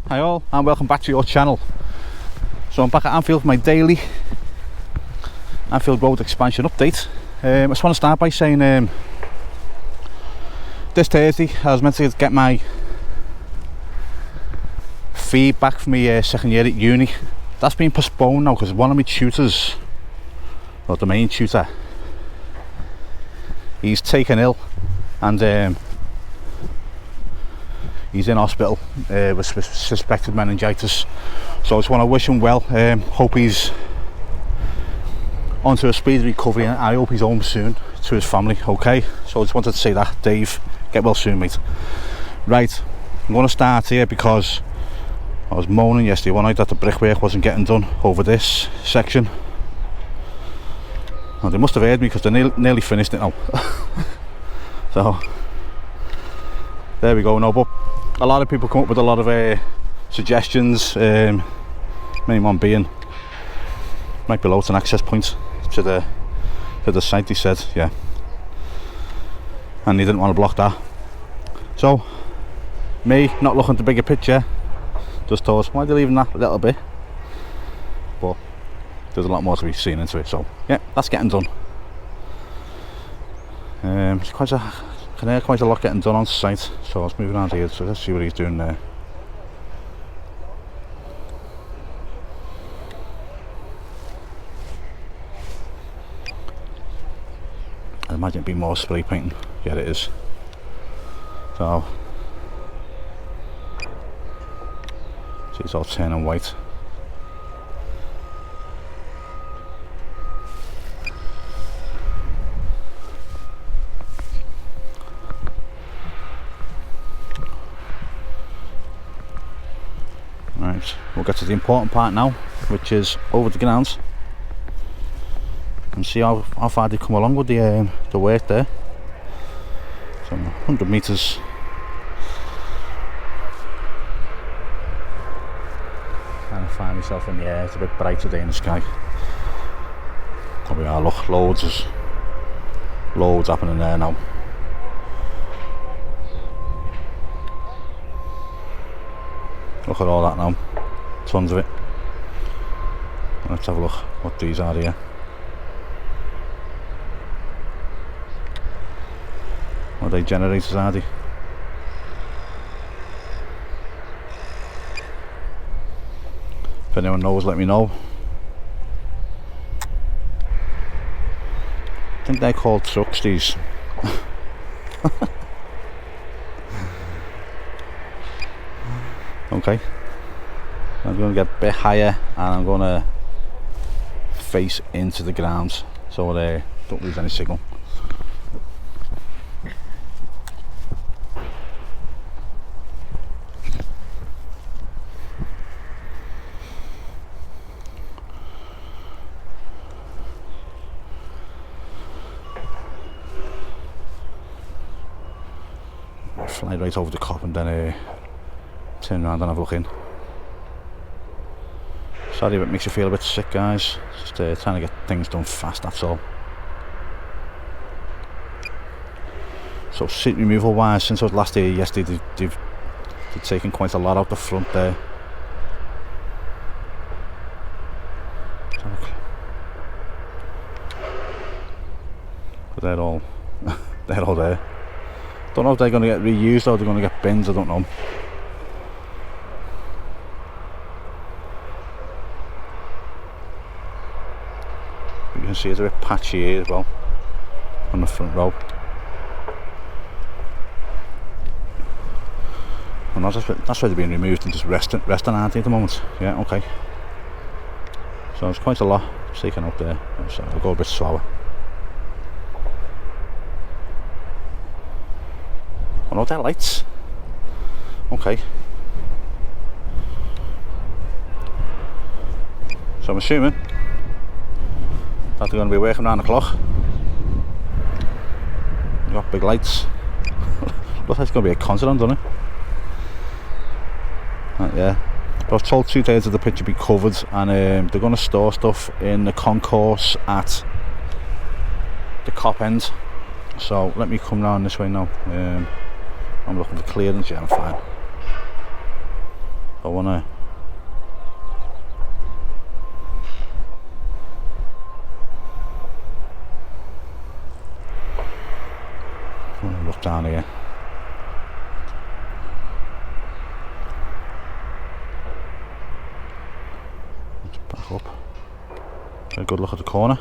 Hi all, and welcome back to your channel. So I'm back at Anfield for my daily Anfield Road Expansion update. I just want to start by saying this Thursday I was meant to get my feedback from my second year at uni. That's been postponed now because one of my tutors, or the main tutor, he's taken ill and he's in hospital with suspected meningitis. So I just want to wish him well. Hope he's onto a speedy recovery, and I hope he's home soon to his family. Okay, so I just wanted to say that. Dave, get well soon, mate. Right, I'm going to start here because I was moaning yesterday one night that the brickwork wasn't getting done over this section. Well, they must have heard me because they nearly finished it now. So there we go. No, but a lot of people come up with a lot of suggestions. Main one being might be low to an access point to the site. They said, yeah, and they didn't want to block that. So me, not looking at the bigger picture, just thought, why are they leaving that a little bit? But there's a lot more to be seen into it. So yeah, that's getting done. It's quite a lot getting done on site. So let's move around here. So let's see what he's doing there. I imagine it'd be more spray painting. Yeah, it is. So see, it's all turning white. Right, we'll get to the important part now, which is over the grounds, and see how far they come along with the work there. So 100 metres. Trying to find myself in the air. It's a bit bright today in the sky. There we are. Look, loads happening there now. Look at all that now, tons of it. Let's have a look what these are here. What are they, generators are they? If anyone knows, let me know. I think they're called trucks, these. Okay, I'm going to get a bit higher and I'm going to face into the ground so they don't lose any signal. Fly right over the cop and then turn around and have a look in. Sorry if it makes you feel a bit sick, guys. Just trying to get things done fast, that's all. So seat removal wise, since I was last here yesterday, they've taken quite a lot out the front there. But they're all there. Don't know if they're going to get reused or they're going to get bins, I don't know. You can see it's a bit patchy here as well on the front row. And that's where they're being removed and just resting, aren't they, at the moment? Yeah, okay. So it's quite a lot taken up there. So I'll go a bit slower. Oh no, they're lights. Okay. So I'm assuming that they're going to be working around the clock. They've got big lights. Looks like it's going to be a concert on, doesn't it? Yeah. But I was told 2/3 of the pitch would be covered, and they're going to store stuff in the concourse at the cop end. So let me come round this way now. I'm looking for clearance. Yeah, I'm fine. I wanna look down here. Let's back up. Get a good look at the corner.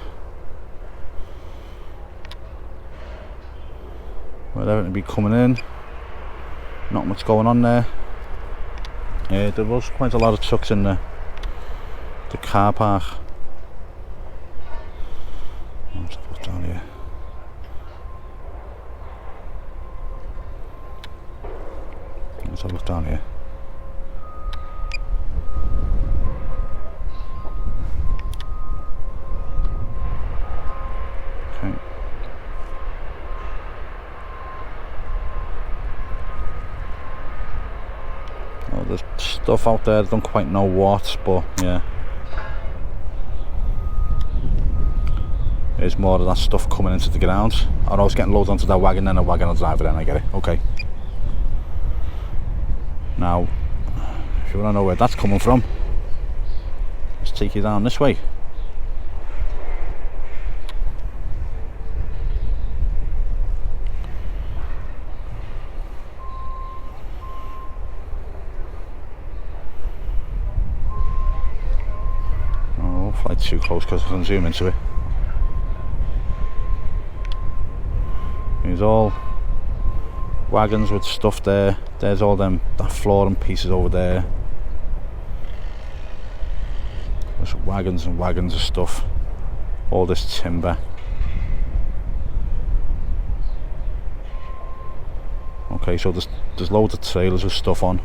With everything be coming in, not much going on there. There was quite a lot of trucks in the car park. Let's put down here. Let's have a look down here. Okay. Oh, there's stuff out there, I don't quite know what, but yeah. There's more of that stuff coming into the ground. I was getting loads onto that wagon, then a wagon will drive it in, I get it. Okay. Now, if you want to know where that's coming from, let's take you down this way. Oh, fly too close because I can zoom into it. There's all wagons with stuff there. There's all that flooring pieces over there. There's wagons and wagons of stuff. All this timber. Okay, so there's loads of trailers with stuff on.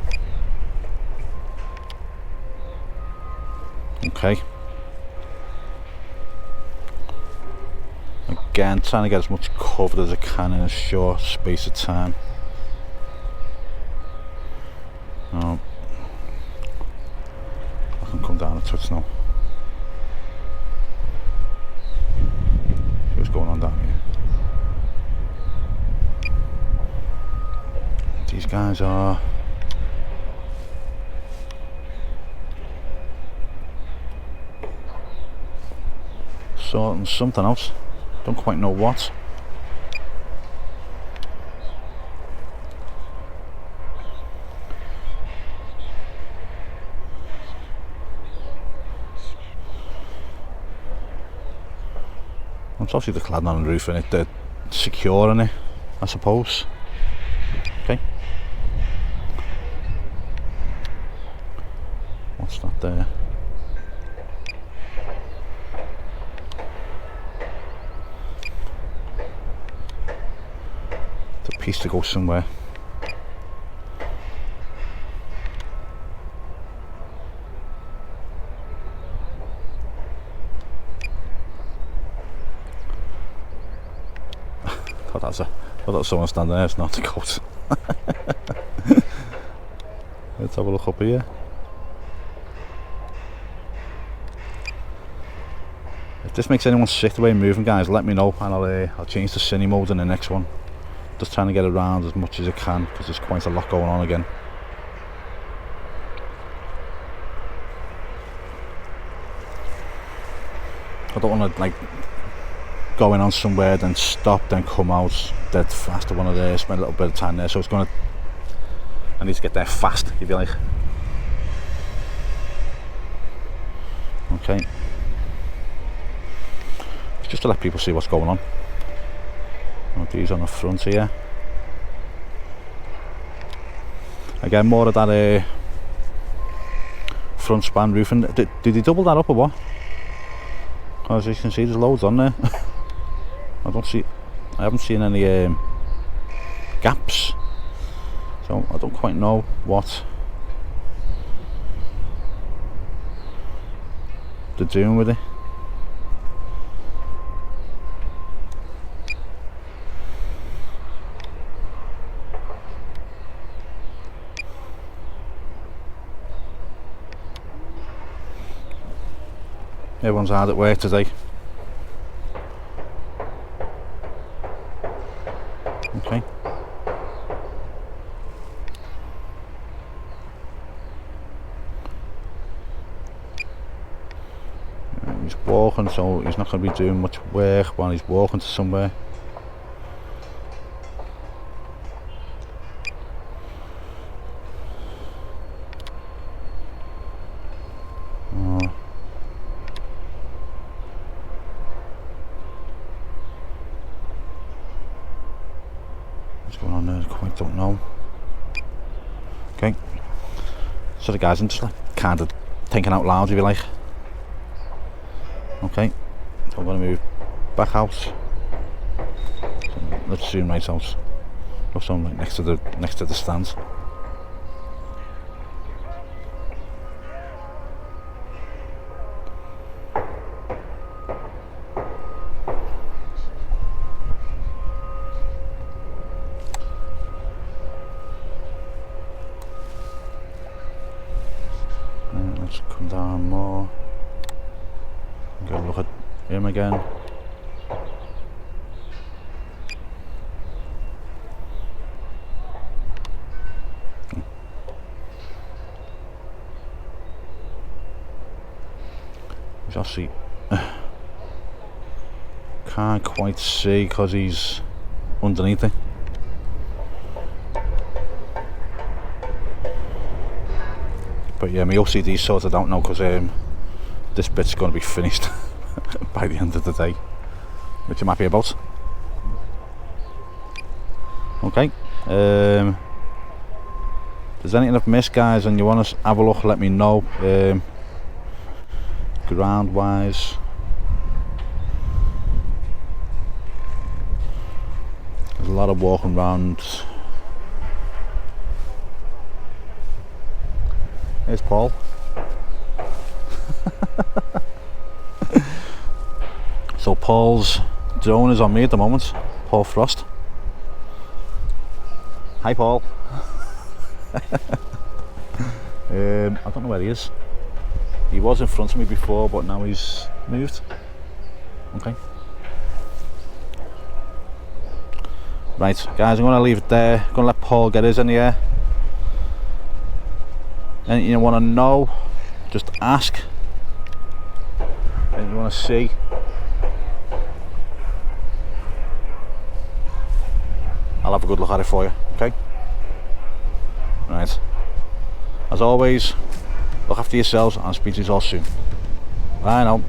Okay. Again, trying to get as much covered as I can in a short space of time. I can come down a touch now. See what's going on down here. These guys are sorting something out. Don't quite know what. It's obviously the cladding on the roof and they're securing it, I suppose. Okay. What's that there? It's a piece to go somewhere. I thought that was someone standing there, it's not the coat. Let's have a look up here. If this makes anyone sick the way I'm moving, guys, let me know and I'll change to cine mode in the next one. Just trying to get around as much as I can because there's quite a lot going on again. I don't want to like going on somewhere, then stop, then come out dead fast. I want to spend a little bit of time there, so it's gonna. I need to get there fast, if you like. Okay. Just to let people see what's going on. These on the front here. Again, more of that front span roofing. Did they double that up or what? As you can see, there's loads on there. I haven't seen any gaps, so I don't quite know what they're doing with it. Everyone's hard at work today. Okay. much walking, so he's not going to be doing much work while he's walking to somewhere. What's going on there? I quite don't know. Okay, so the guys, I'm just like kind of thinking out loud, if you like. Okay, so I'm going to move back out. So let's zoom right out. Looks like right next to the stands. Let's come down more. Go look at him again. He's obviously can't quite see because he's underneath it. But yeah, my OCD's sorted out now because this bit's going to be finished by the end of the day, which I'm happy about. Okay, if there's anything I've missed, guys, and you want to have a look, let me know. Ground wise, there's a lot of walking around. Here's Paul. So Paul's drone is on me at the moment. Paul Frost. Hi Paul. I don't know where he is. He was in front of me before, but now he's moved. Okay. Right, guys, I'm going to leave it there. I'm going to let Paul get his in the air. Anything you want to know, just ask. Anything you want to see, I'll have a good look at it for you, okay? Right. As always, look after yourselves and I'll speak to you all soon. Bye now.